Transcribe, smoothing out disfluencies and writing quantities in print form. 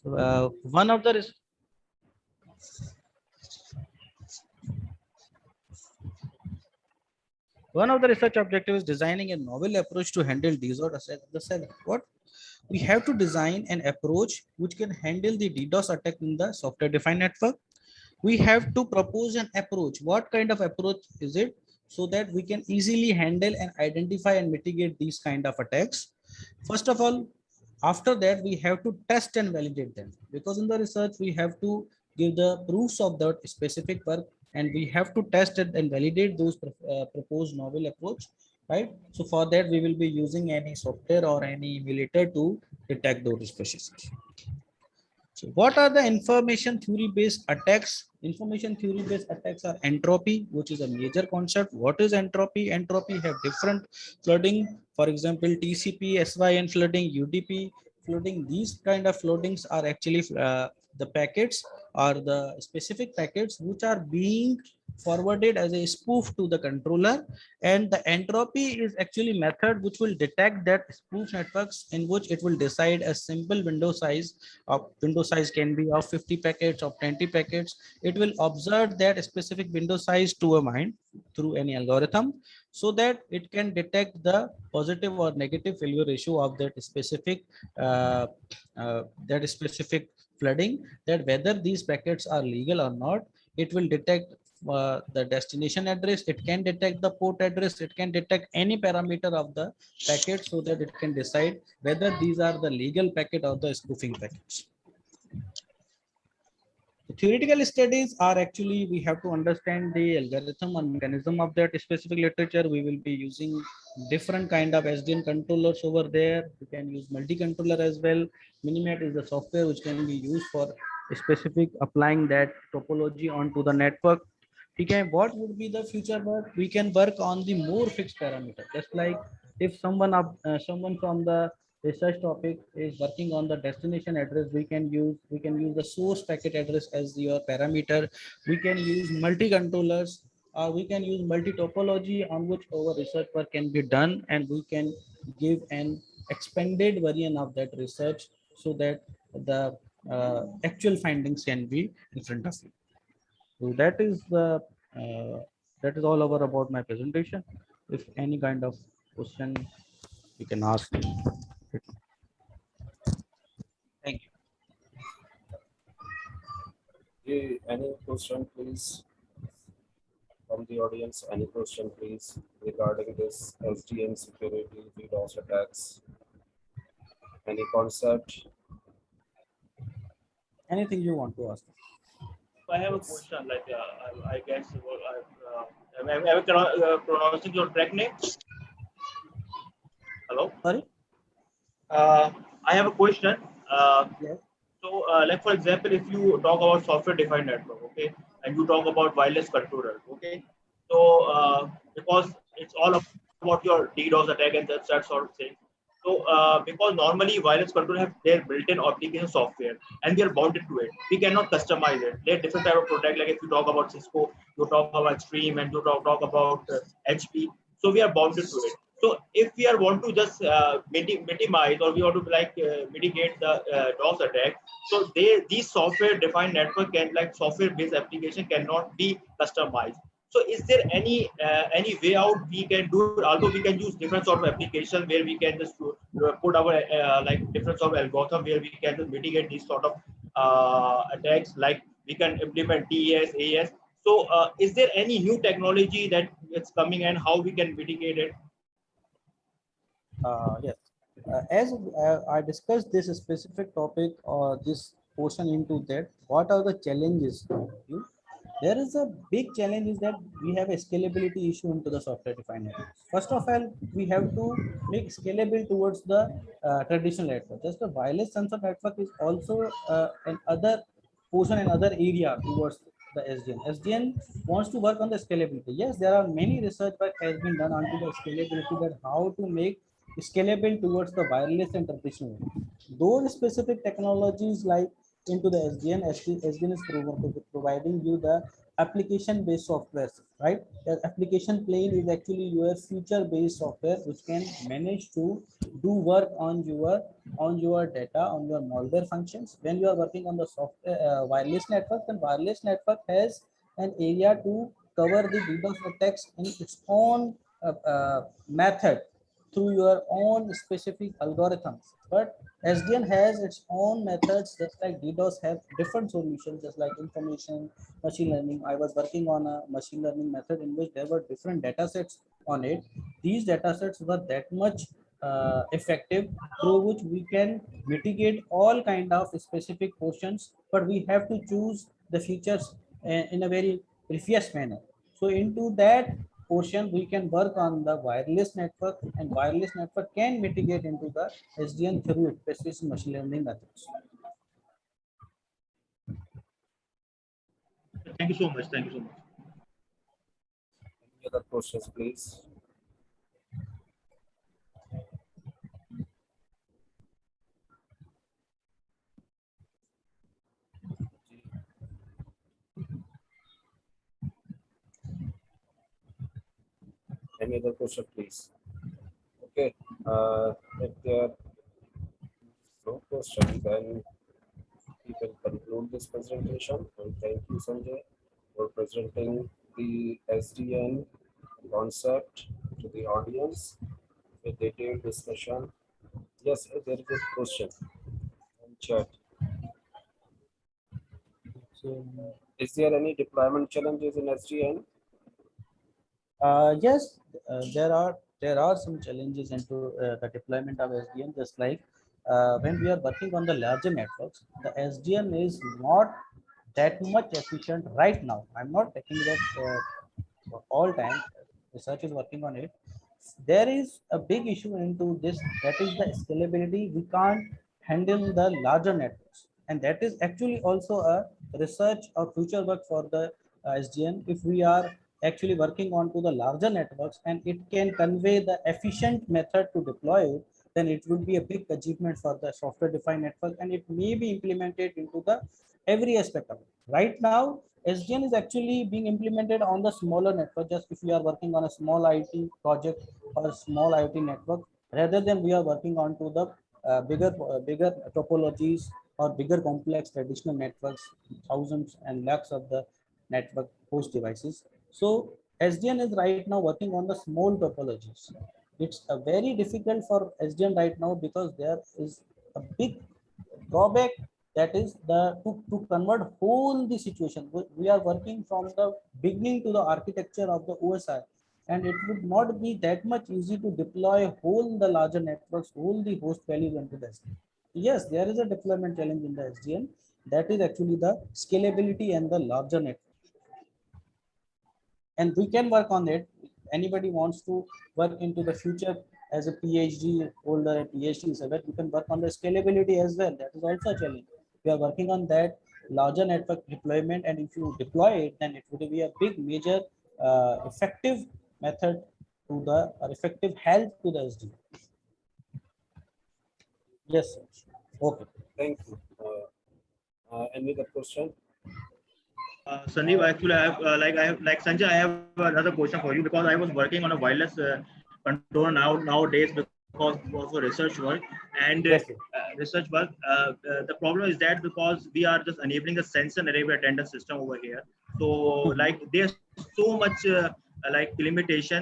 one of the One of the research objectives is designing a novel approach to handle disorders at the cell. What? We have to design an approach which can handle the DDoS attack in the software-defined network. We have to propose an approach. What kind of approach is it? So that we can easily handle and identify and mitigate these kind of attacks. First of all, after that, we have to test and validate them, because in the research, we have to give the proofs of that specific work, and we have to test it and validate those proposed novel approach, right? So for that, we will be using any software or any emulator to detect those species. So what are the information theory based attacks? Information theory based attacks are entropy, which is a major concept. What is entropy? Entropy have different flooding. For example, TCP, SYN flooding, UDP flooding. These kind of floodings are actually the packets or the specific packets which are being forwarded as a spoof to the controller, and the entropy is actually method which will detect that spoof networks, in which it will decide a simple window size. Of window size can be of 50 packets of 20 packets. It will observe that specific window size to a mind through any algorithm, so that it can detect the positive or negative failure ratio of uh, that specific flooding, that whether these packets are legal or not. It will detect the destination address, it can detect the port address, it can detect any parameter of the packet, so that it can decide whether these are the legal packet or the spoofing packets. The theoretical studies are actually, we have to understand the algorithm and mechanism of that specific literature. We will be using different kind of SDN controllers over there. We can use multi-controller as well. Minimat is the software which can be used for specific applying that topology onto the network. Okay, what would be the future work? We can work on the more fixed parameter. Just like if someone from the research topic is working on the destination address, we can use the source packet address as your parameter. We can use multi controllers, or we can use multi topology on which our research work can be done, and we can give an expanded version of that research, so that the actual findings can be in front of you. So that is all over about my presentation. If any kind of question you can ask. Thank you. Any question, please, from the audience? Any question, please, regarding this SDN security, DDoS attacks? Any concept? Anything you want to ask? I have a question. Like, I guess, am I pronouncing your correct name? Hello. Sorry. I have a question. Yes. So, like for example, if you talk about software-defined network, okay, and you talk about wireless controller, okay, so because it's all about your DDoS attack and that sort of thing. So, because normally wireless controller have their built-in application software, and we are bounded to it. We cannot customize it. There are different type of product. Like if you talk about Cisco, you talk about Stream, and you talk about HP. So we are bounded to it. So if we are want to just minimize, or we want to like mitigate the DOS attack, so these software defined network can, like software based application, cannot be customized. So is there any way out we can do? Although we can use different sort of application where we can just put our like different sort of algorithm where we can just mitigate these sort of attacks. Like we can implement DES, AES. So is there any new technology that is coming, and how we can mitigate it? Yes. As I discussed this specific topic or this portion into that, what are the challenges? There is a big challenge is that we have a scalability issue into the software defined network. First of all, we have to make scalable towards the traditional network. Just the wireless sensor network is also another portion, another area towards the SDN. SDN wants to work on the scalability. Yes, there are many research work has been done onto the scalability, that how to make scalable towards the wireless and traditional. Those specific technologies like into the SDN, SDN is providing you the application based software, right? The application plane is actually your future based software which can manage to do work on your data, on your malware functions. When you are working on the software wireless network, then wireless network has an area to cover the DDoS attacks in its own method through your own specific algorithms. But SDN has its own methods, just like DDoS have different solutions, just like information machine learning. I was working on a machine learning method in which there were different data sets on it. These data sets were that much effective, through which we can mitigate all kind of specific portions, but we have to choose the features in a very previous manner. So into that portion, we can work on the wireless network, and wireless network can mitigate into the SDN through specific machine learning methods. Thank you so much. Thank you so much. Any other questions, please? Any other question, please? Okay. If there are no question, then we can conclude this presentation. And thank you, Sanjay, for presenting the SDN concept to the audience with detailed discussion. Yes, there is a question in chat. So Is there any deployment challenges in SDN? yes, there are some challenges into the deployment of SDN. Just like when we are working on the larger networks, the SDN is not that much efficient right now. I'm not taking that for all time. Research is working on it. There is a big issue into this, that is the scalability. We can't handle the larger networks, and that is actually also a research or future work for the SDN. If we are actually working on to the larger networks and it can convey the efficient method to deploy it, then it would be a big achievement for the software defined network, and it may be implemented into the every aspect of it. Right now, SDN is actually being implemented on the smaller network. Just if you are working on a small IT project or a small IoT network, rather than we are working on to the bigger topologies or bigger complex traditional networks, thousands and lakhs of the network host devices. So SDN is right now working on the small topologies. It's a very difficult for SDN right now because there is a big drawback, that is to convert whole the situation. We are working from the beginning to the architecture of the OSI, and it would not be that much easy to deploy whole the larger networks, whole the host values into the SDN. Yes, there is a deployment challenge in the SDN, that is actually the scalability and the larger network, and we can work on it. Anybody wants to work into the future as a PhD holder, a PhD so that we can work on the scalability as well. That is also a challenge. We are working on that larger network deployment, and if you deploy it, then it would be a big major effective method to the, or effective help to the SD. Yes, sir. Okay. Thank you. Any other question? Sandeep, actually, I have like Sanjay, I have another question for you, because I was working on a wireless controller nowadays because of research work and Yes, sir. research work. The problem is that because we are just enabling a sensor array attendance system over here, so like there's so much like limitation